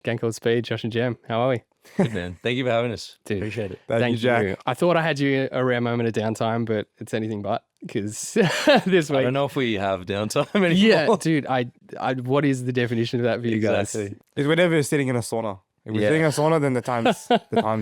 Gang Called Speed, Josh and Jem. How are we? Good, man. Thank you for having us. Dude, Appreciate it. Thank you, Jack. I thought I had you a rare moment of downtime, but it's anything but, because this I week. don't know if we have downtime anymore. Yeah, dude, what is the definition of that for you guys? Exactly. It's whenever you're sitting in a sauna. If we're Yeah. sitting in a sauna, then the time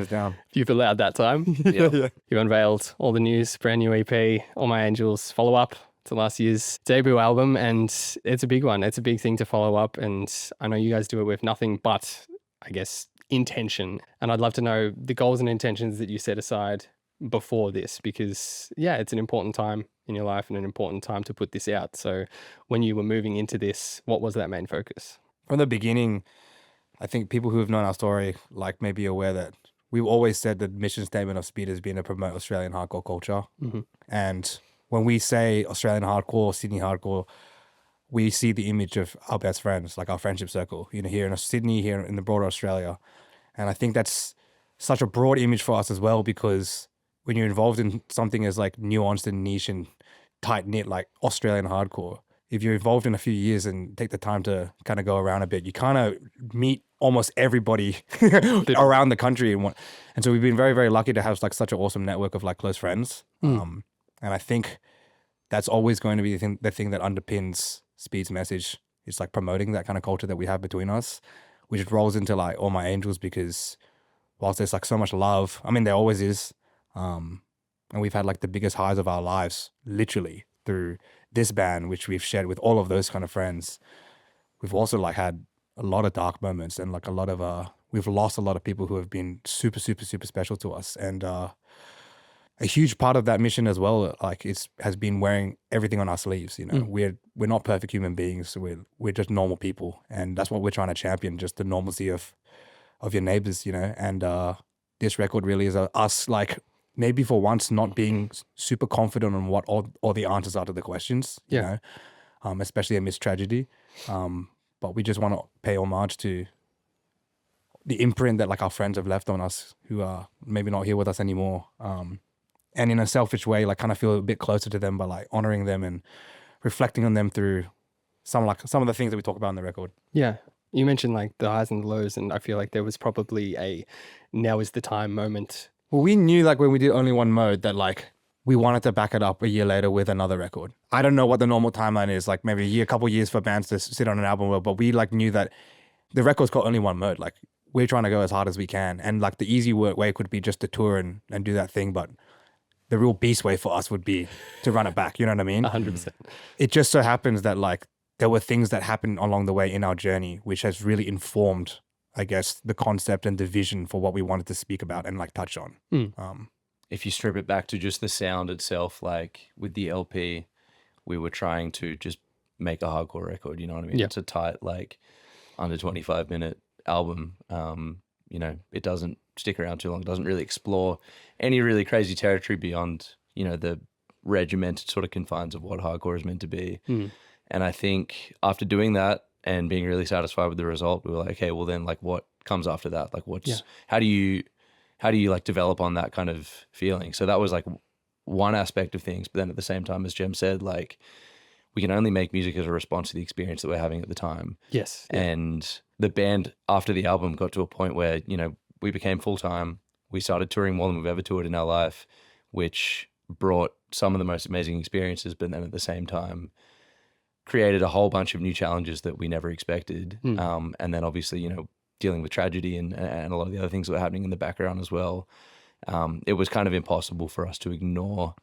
is down. You've allowed that time. Yeah. You unveiled all the news, brand new EP, All My Angels follow up to last year's debut album, and it's a big one. It's a big thing to follow up, and I know you guys do it with nothing but, I guess, intention. And I'd love to know the goals and intentions that you set aside before this, because it's an important time in your life and an important time to put this out. So when you were moving into this, what was that main focus? From the beginning, I think people who have known our story may be aware that we've always said the mission statement of Speed has been to promote Australian hardcore culture. Mm-hmm. And when we say Australian hardcore, Sydney hardcore, we see the image of our best friends, like our friendship circle, here in Sydney, here in the broader Australia. And I think that's such a broad image for us as well, because when you're involved in something as nuanced and niche and tight-knit like Australian hardcore, if you're involved in a few years and take the time to kind of go around a bit, you kind of meet almost everybody around the country. And so we've been very, very lucky to have such an awesome network of close friends. And I think that's always going to be the thing that underpins Speed's message. It's promoting that kind of culture that we have between us, which rolls into All My Angels, because whilst there's so much love, I mean, there always is. And we've had the biggest highs of our lives, literally, through this band, which we've shared with all of those kind of friends. We've also had a lot of dark moments, and a lot of we've lost a lot of people who have been super, super, super special to us. And a huge part of that mission as well, has been wearing everything on our sleeves. We're not perfect human beings. We're just normal people, and that's what we're trying to champion, just the normalcy of your neighbors. And this record really is us maybe for once not being super confident on what all the answers are to the questions. Especially amidst tragedy. But we just want to pay homage to the imprint that our friends have left on us, who are maybe not here with us anymore. And in a selfish way, kind of feel a bit closer to them by honoring them and reflecting on them through some of the things that we talk about in the record. Yeah. You mentioned the highs and the lows, and I feel like there was probably a now is the time moment. Well, we knew when we did Only One Mode that we wanted to back it up a year later with another record. I don't know what the normal timeline is, maybe a couple years for bands to sit on an album, but we knew that the record's called Only One Mode. We're trying to go as hard as we can, and the easy way could be just to tour and do that thing, but the real beast way for us would be to run it back. You know what I mean? 100%. It just so happens that there were things that happened along the way in our journey, which has really informed, I guess, the concept and the vision for what we wanted to speak about and touch on. If you strip it back to just the sound itself, with the LP, we were trying to just make a hardcore record, you know what I mean? Yeah. It's a tight, under 25-minute album. It doesn't stick around too long. It doesn't really explore any really crazy territory beyond, the regimented sort of confines of what hardcore is meant to be. And I think after doing that and being really satisfied with the result, we were like, okay, well then what comes after that? How do you develop on that kind of feeling? So that was one aspect of things. But then at the same time, as Jem said, we can only make music as a response to the experience that we're having at the time. Yes. Yeah. And the band after the album got to a point where, we became full-time. We started touring more than we've ever toured in our life, which brought some of the most amazing experiences, but then at the same time created a whole bunch of new challenges that we never expected. And then obviously, dealing with tragedy and a lot of the other things that were happening in the background as well. It was kind of impossible for us to ignore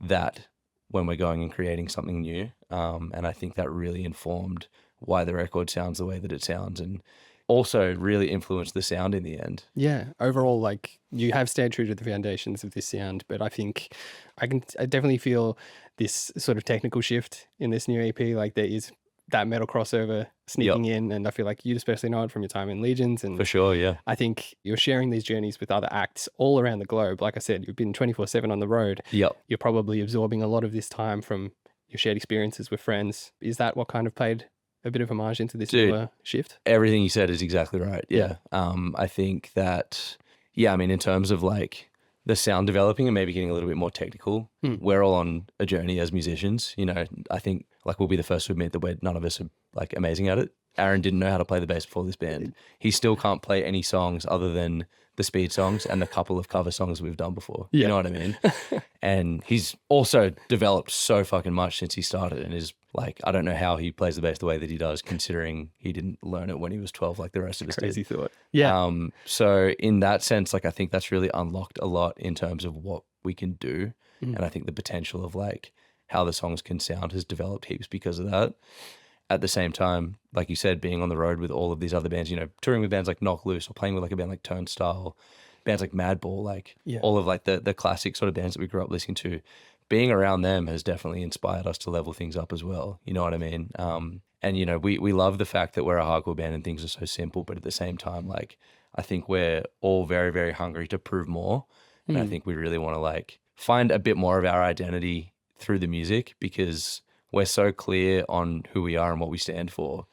that when we're going and creating something new. And I think that really informed why the record sounds the way that it sounds, and also really influenced the sound in the end. Yeah. Overall, you have stayed true to the foundations of this sound, but I think I definitely feel this sort of technical shift in this new EP. There is that metal crossover sneaking in, and I feel like you'd especially know it from your time in Legions. And For sure, yeah. I think you're sharing these journeys with other acts all around the globe. Like I said, you've been 24/7 on the road. Yep. You're probably absorbing a lot of this time from your shared experiences with friends. Is that what kind of played a bit of homage into this newer shift? Everything you said is exactly right. Yeah. I think that, in terms of the sound developing and maybe getting a little bit more technical, we're all on a journey as musicians. I think we'll be the first to admit that none of us are amazing at it. Aaron didn't know how to play the bass before this band. He still can't play any songs other than the speed songs and a couple of cover songs we've done before. Yeah. You know what I mean? And he's also developed so fucking much since he started, and is like, I don't know how he plays the bass the way that he does, considering he didn't learn it when he was 12 like the rest of us Crazy did. thought. Yeah. So in that sense, like I think that's really unlocked a lot in terms of what we can do. And I think the potential of like how the songs can sound has developed heaps because of that. At the same time, like you said, being on the road with all of these other bands, you know, touring with bands like Knock Loose or playing with like a band like Turnstile, bands like Madball, like all of like the classic sort of bands that we grew up listening to, being around them has definitely inspired us to level things up as well. You know what I mean? And, you know, we love the fact that we're a hardcore band and things are so simple, but at the same time, like, I think we're all very, very hungry to prove more. And I think we really want to like find a bit more of our identity through the music, because we're so clear on who we are and what we stand for.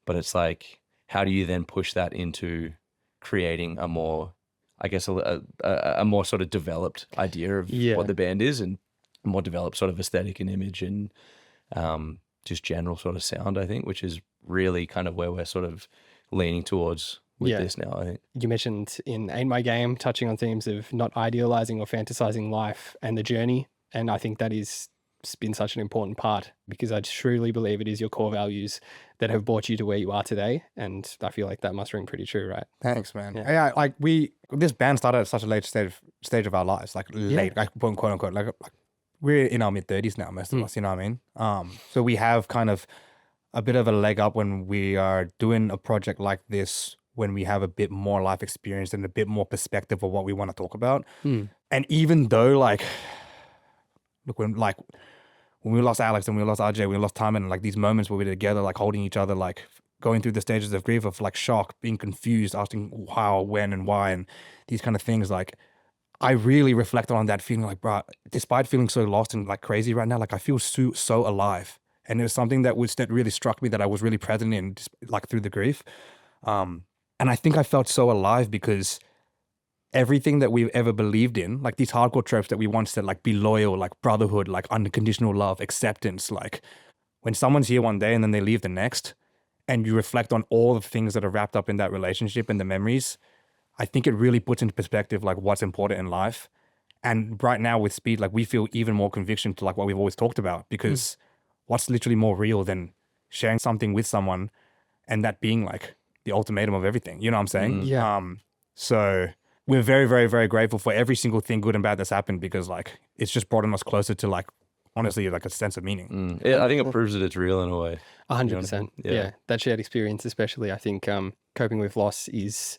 But it's like, how do you then push that into creating a more, I guess, a more sort of developed idea of what the band is, and a more developed sort of aesthetic and image and just general sort of sound, I think, which is really kind of where we're sort of leaning towards with this now, I think. You mentioned in Ain't My Game, touching on themes of not idealizing or fantasizing life and the journey. And I think that is been such an important part, because I truly believe it is your core values that have brought you to where you are today. And I feel like that must ring pretty true, right? Thanks, man. Yeah, like this band started at such a late stage of our lives, like late, like quote unquote, like we're in our mid-30s now, most of us, you know what I mean? So we have kind of a bit of a leg up when we are doing a project like this, when we have a bit more life experience and a bit more perspective of what we want to talk about. And even though like, look, when we lost Alex and we lost RJ, we lost Timon, and like these moments where we were together, like holding each other, like going through the stages of grief, of like shock, being confused, asking how, when, and why, and these kind of things. Like, I really reflected on that feeling, like, bro, despite feeling so lost and like crazy right now, like I feel so alive. And it was something that really struck me, that I was really present in, just like through the grief. And I think I felt so alive because everything that we've ever believed in, like these hardcore tropes that we once said, like be loyal, like brotherhood, like unconditional love, acceptance, like when someone's here one day and then they leave the next, and you reflect on all the things that are wrapped up in that relationship and the memories, I think it really puts into perspective like what's important in life. And right now with Speed, like we feel even more conviction to like what we've always talked about, because what's literally more real than sharing something with someone and that being like the ultimatum of everything, you know what I'm saying? So we're very, very, very grateful for every single thing, good and bad, that's happened, because like it's just brought us closer to like, honestly, like a sense of meaning. Yeah, I think it proves that it's real in a way. 100%. Yeah. That shared experience, especially, I think coping with loss is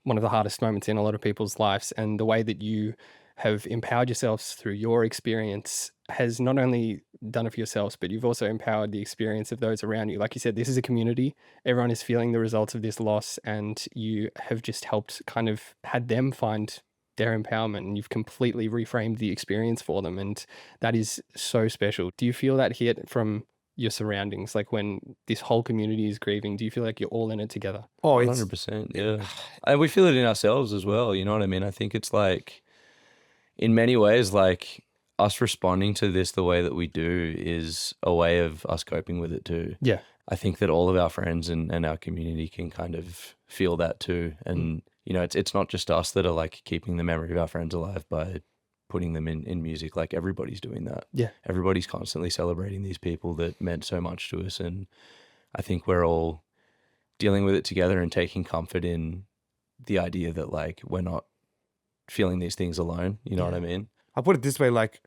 one of the hardest moments in a lot of people's lives. And the way that you have empowered yourselves through your experience has not only done it for yourselves, but you've also empowered the experience of those around you. Like you said, this is a community. Everyone is feeling the results of this loss, and you have just helped kind of had them find their empowerment, and you've completely reframed the experience for them. And that is so special. Do you feel that hit from your surroundings? Like when this whole community is grieving, do you feel like you're all in it together? Oh, it's 100%. Yeah. And we feel it in ourselves as well. You know what I mean? I think it's like, in many ways, like us responding to this the way that we do is a way of us coping with it too. Yeah. I think that all of our friends and our community can kind of feel that too. And, you know, it's not just us that are like keeping the memory of our friends alive by putting them in music. Like everybody's doing that. Yeah. Everybody's constantly celebrating these people that meant so much to us. And I think we're all dealing with it together and taking comfort in the idea that like we're not feeling these things alone. You know what I mean? I'll put it this way, like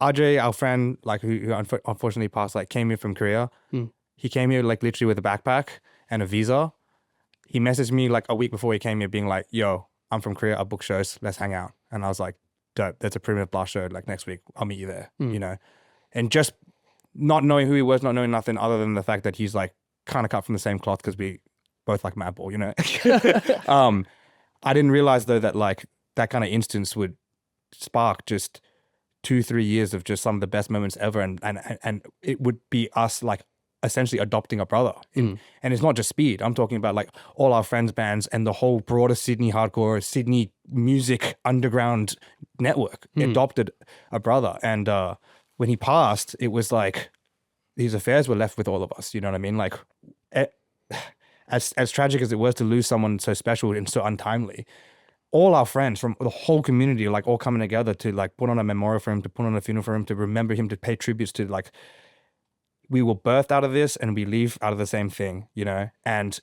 RJ, our friend, like who unfortunately passed, like came here from Korea. He came here like literally with a backpack and a visa. He messaged me like a week before he came here being like, yo, I'm from Korea, I book shows, let's hang out. And I was like, dope, there's a Primitive Blast show like next week, I'll meet you there, you know? And just not knowing who he was, not knowing nothing other than the fact that he's like kind of cut from the same cloth because we both like Madball, you know? I didn't realize though that like that kind of instance would spark just 2-3 years of just some of the best moments ever, and it would be us like essentially adopting a brother. And it's not just Speed, I'm talking about like all our friends' bands and the whole broader Sydney hardcore, Sydney music underground network adopted a brother. And when he passed, it was like these affairs were left with all of us, you know what I mean? Like eh, as tragic as it was to lose someone so special and so untimely, all our friends from the whole community like all coming together to like put on a memorial for him, to put on a funeral for him, to remember him, to pay tributes to like, we were birthed out of this and we leave out of the same thing, you know? And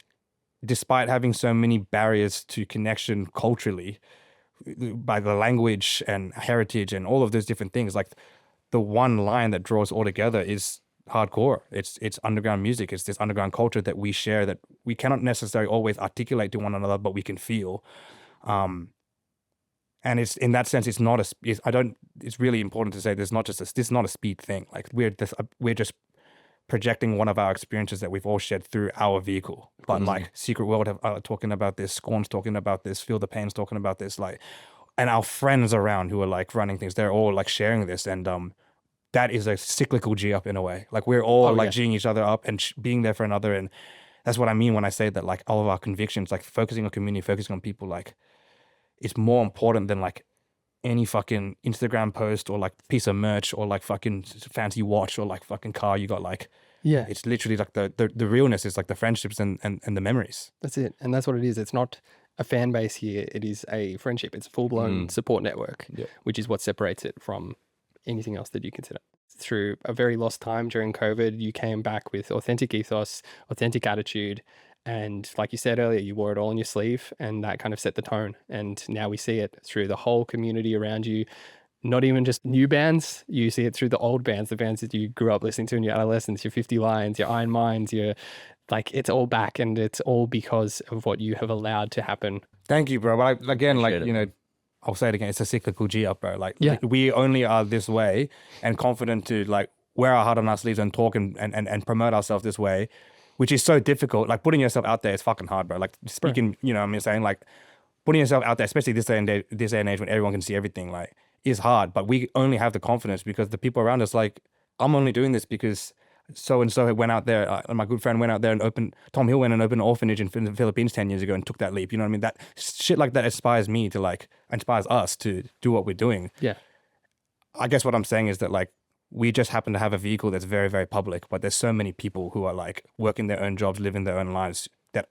despite having so many barriers to connection culturally by the language and heritage and all of those different things, like the one line that draws all together is hardcore. It's underground music. It's this underground culture that we share that we cannot necessarily always articulate to one another, but we can feel. And it's in that sense, it's not it's really important to say this is not a speed thing. Like we're just projecting one of our experiences that we've all shared through our vehicle. But like Secret World have talking about this, Scorn's talking about this, Feel the Pain's talking about this, like, and our friends around who are like running things, they're all like sharing this. And that is a cyclical G up in a way. Like we're all G'ing each other up and being there for another. And that's what I mean when I say that like all of our convictions, like focusing on community, focusing on people, like it's more important than like any fucking Instagram post or like piece of merch or like fucking fancy watch or like fucking car you got. Like, Yeah. it's literally like the realness is like the friendships and the memories. That's it. And that's what it is. It's not a fan base here. It is a friendship. It's a full-blown support network, which is what separates it from anything else that you consider. Through a very lost time during COVID, you came back with authentic ethos, authentic attitude. And like you said earlier, you wore it all on your sleeve, and that kind of set the tone. And now we see it through the whole community around you. Not even just new bands, you see it through the old bands, the bands that you grew up listening to in your adolescence, your 50 Lions, your Iron Minds, your like, it's all back, and it's all because of what you have allowed to happen. Thank you, bro. But again, like, Appreciate it. you know, I'll say it again, it's a cyclical G up, bro. Like, Yeah. we only are this way and confident to like wear our heart on our sleeves and talk and promote ourselves this way, which is so difficult. Like putting yourself out there is fucking hard, bro. Like speaking, you know what I'm saying? Like putting yourself out there, especially this day and age when everyone can see everything, like is hard. But we only have the confidence because the people around us, like, I'm only doing this because so-and-so went out there, and my good friend went out there and Tom Hill went and opened an orphanage in the Philippines 10 years ago and took that leap. You know what I mean? That shit like that inspires me to like, inspires us to do what we're doing. Yeah. I guess what I'm saying is that like, we just happen to have a vehicle that's very, very public, but there's so many people who are like working their own jobs, living their own lives that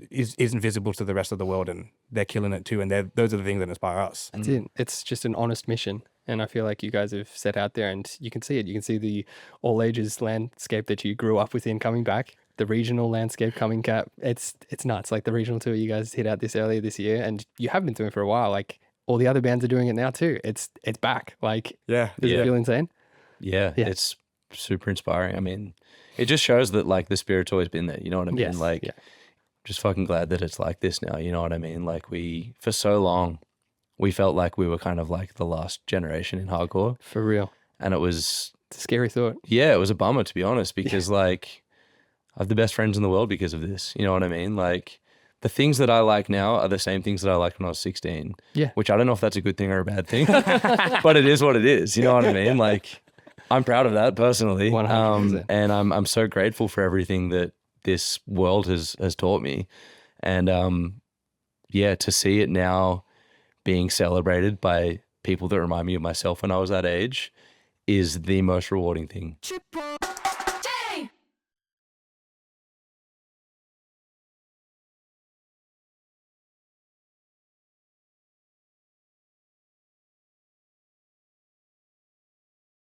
isn't visible to the rest of the world, and they're killing it too. And those are the things that inspire us. That's it. It's just an honest mission. And I feel like you guys have set out there, and you can see it. You can see the all ages landscape that you grew up within coming back, the regional landscape coming back. It's nuts. Like the regional tour you guys hit out this earlier this year, and you have been doing it for a while. Like all the other bands are doing it now too. It's back. Like, Yeah. does it feel insane? Yeah, it's super inspiring. I mean, it just shows that like the spirit's always been there. You know what I mean? Yes, Like, yeah. just fucking glad that it's like this now. You know what I mean? Like for so long, we felt like we were kind of like the last generation in hardcore, For real. and it was, It's a scary thought. yeah, it was a bummer to be honest, because like I have the best friends in the world because of this. You know what I mean? Like the things that I like now are the same things that I liked when I was 16. Yeah. Which I don't know if that's a good thing or a bad thing, but it is what it is. You know what I mean? Like I'm proud of that personally. 100%. And I'm so grateful for everything that this world has taught me. And yeah, to see it now being celebrated by people that remind me of myself when I was that age is the most rewarding thing.